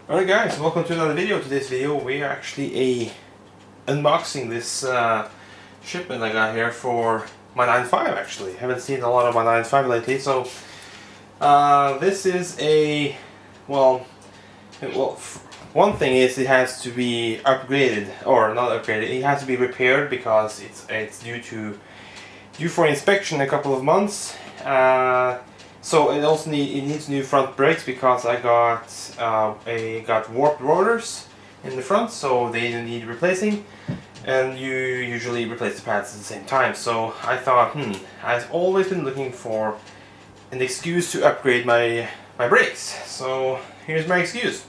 Alright guys, welcome to another video. Today's video we are actually unboxing this shipment I got here for my 9.5 actually. Haven't seen a lot of my 9.5 lately, so this is one thing is it has to be upgraded, or not upgraded, it has to be repaired because it's due for inspection in a couple of months. So it also needs new front brakes because I got warped rotors in the front, so they need replacing, and you usually replace the pads at the same time. So I thought, I've always been looking for an excuse to upgrade my brakes. So here's my excuse.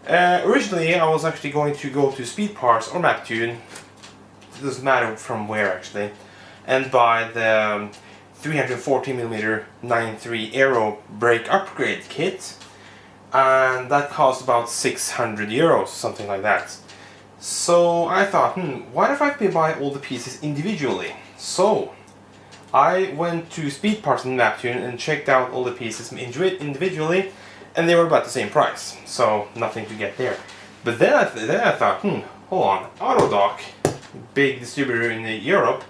Originally I was actually going to go to Speed Parts or MapTune, it doesn't matter from where actually, and buy the 340mm 9.3 Aero brake upgrade kit, and that cost about 600 euros, something like that. So I thought, what if I could buy all the pieces individually? So I went to Speed Parts and MapTune and checked out all the pieces individually, and they were about the same price, so nothing to get there. But then I thought, hold on, Autodoc, big distributor in Europe,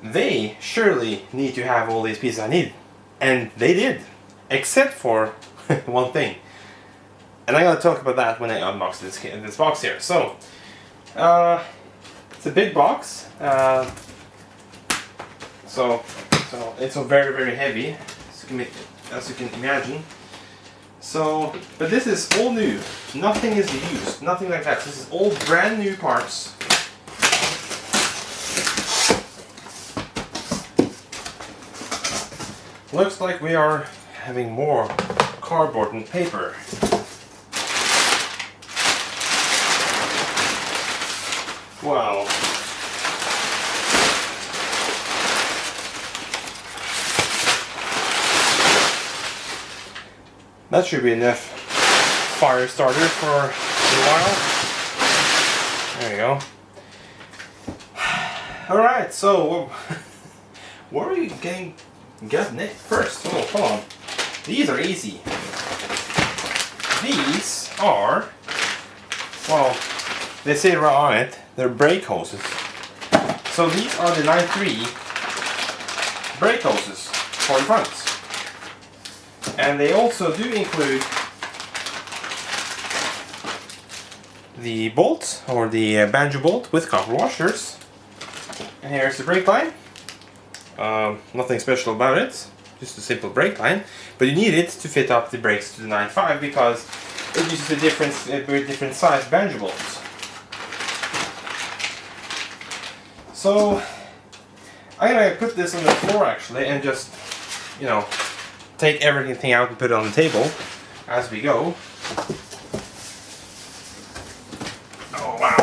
they surely need to have all these pieces I need. And they did. Except for one thing. And I'm going to talk about that when I unbox this box here. So, it's a big box. So it's very, very heavy, as you can imagine. So, but this is all new. Nothing is used. Nothing like that. This is all brand new parts. Looks like we are having more cardboard and paper. Wow. That should be enough fire starter for a while. There you go. Alright, so what are we getting next first? Oh, hold on. These are easy. These are, well, they say right on it, they're brake hoses. So these are the 9.3 brake hoses for the fronts. And they also do include the bolt, or the banjo bolt with copper washers. And here's the brake line. Nothing special about it, just a simple brake line, but you need it to fit up the brakes to the 9.5 because it uses a different size banjo bolts. So I'm gonna put this on the floor actually and just, take everything out and put it on the table as we go. Oh wow.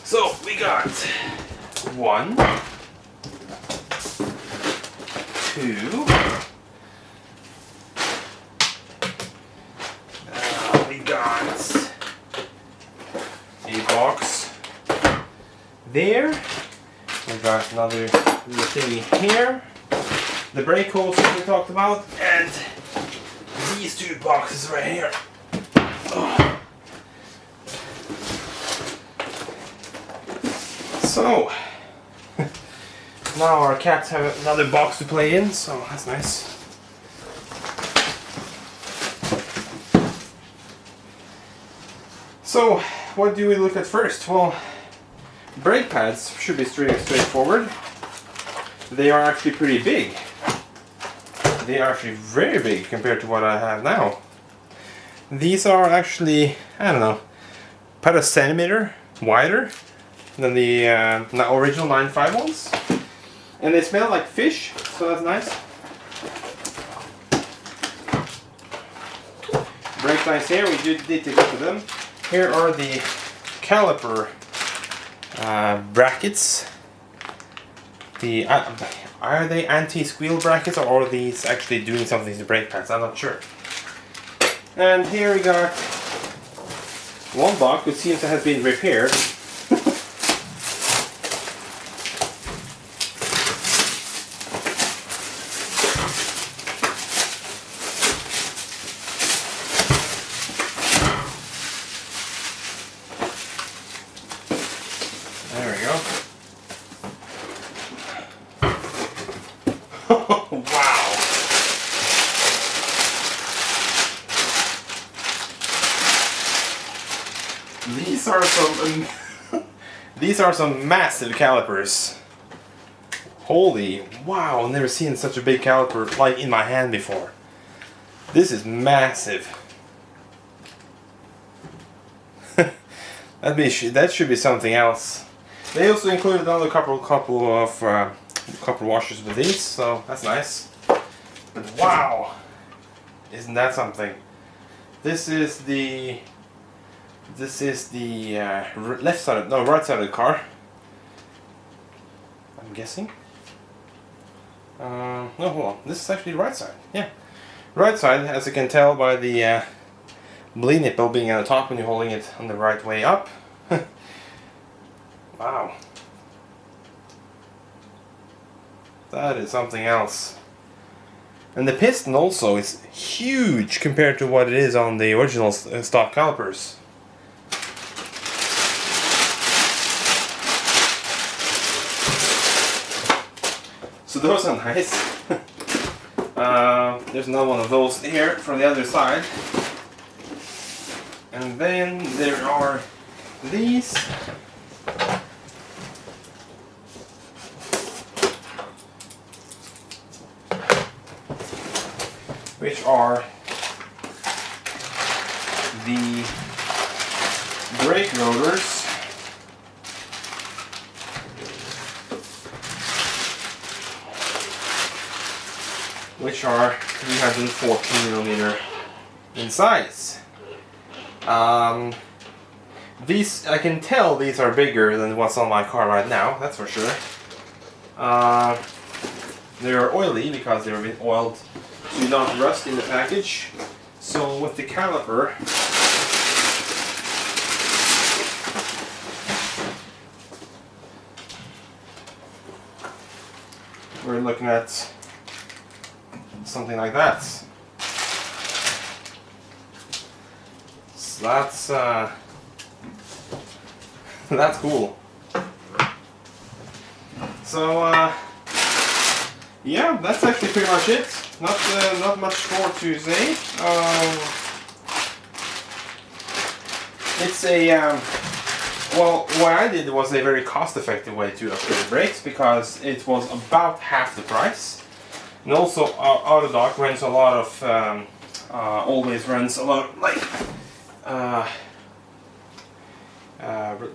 So we got 1, 2, we got a box there, we got another little thingy here, the brake hoses we talked about, and these two boxes right here. Oh. So, now our cats have another box to play in, so that's nice. So, what do we look at first? Well, brake pads should be straightforward. They are actually pretty big. They are actually very big compared to what I have now. These are actually, I don't know, about a centimeter wider than the original 9.5 ones, and they smell like fish, so that's nice. Brake lines here, we did take a look at them. Here are the caliper brackets. Are they anti-squeal brackets, or are these actually doing something to the brake pads? I'm not sure. And here we got one box which seems to have been repaired. are some these are some massive calipers. Holy wow, I've never seen such a big caliper like in my hand before. This is massive. That should be something else. They also included another couple of washers with these, so that's nice. But wow, isn't that something? This is the left side, no, right side of the car. I'm guessing. No, hold on. This is actually the right side. Yeah, right side, as you can tell by the bleed nipple being on the top when you're holding it on the right way up. Wow. That is something else. And the piston also is huge compared to what it is on the original stock calipers. So those are nice. There's another one of those here from the other side. And then there are these. Which are the brake rotors. Which are 314mm in size. These, I can tell these are bigger than what's on my car right now, that's for sure. They're oily because they've been oiled to not rust in the package. So with the caliper, we're looking at something like that. So that's cool. So yeah, that's actually pretty much it. Not much more to say. It's a well, what I did was a very cost-effective way to upgrade the brakes because it was about half the price, and also Autodoc runs a lot of always runs a lot of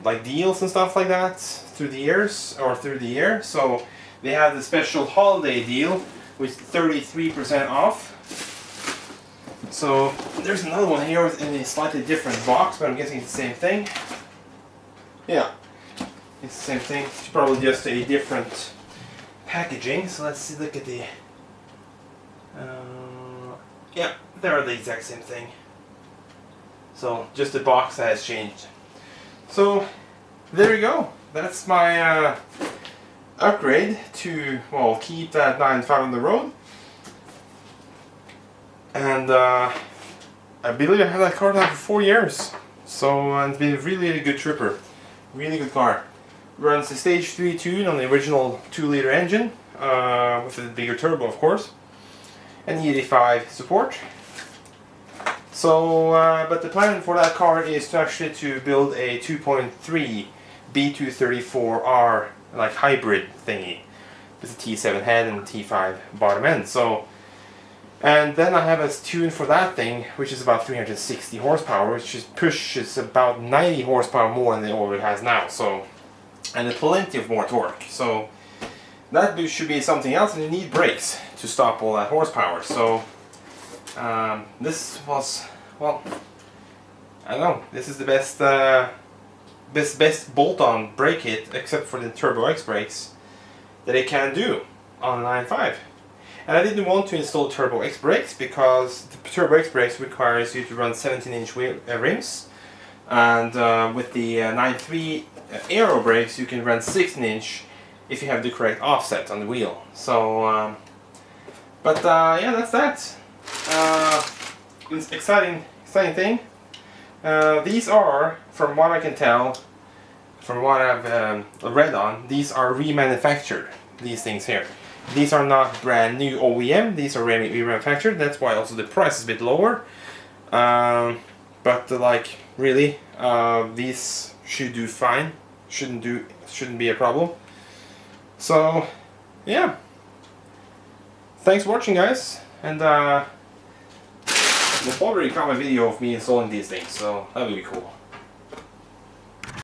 like deals and stuff like that through the years or through the year. So they have the special holiday deal with 33% off. So there's another one here in a slightly different box, but I'm guessing it's the same thing. Yeah, it's the same thing. It's probably just a different packaging. So let's see, look at the yeah, they're the exact same thing. So just the box has changed. So there you go. That's my upgrade to, well, keep that 9.5 on the road. And I believe I have that car now for 4 years. So it's been a really good tripper. Really good car. Runs the stage 3 tune on the original 2-liter engine with a bigger turbo, of course, and E85 support. So, but the plan for that car is to actually build a 2.3 B234R like hybrid thingy with a T7 head and a T5 bottom end. So, and then I have a tune for that thing, which is about 360 horsepower, which pushes about 90 horsepower more than the oil it has now. So, and plenty of more torque. So that should be something else, and you need brakes to stop all that horsepower. So this was, well, I don't know, this is the best bolt-on brake kit, except for the Turbo X brakes, that it can do on a 9.5. And I didn't want to install Turbo X brakes because the Turbo X brakes requires you to run 17-inch rims, and with the 9.3 Aero brakes you can run 16-inch if you have the correct offset on the wheel. So, yeah, that's that. It's exciting thing. These are, from what I can tell, from what I've read on, these are remanufactured, these things here. These are not brand new OEM, these are remanufactured, that's why also the price is a bit lower. But like, really, these should do fine. Shouldn't be a problem. So yeah, thanks for watching, guys, and you'll probably come a video of me installing these things, so that would be cool.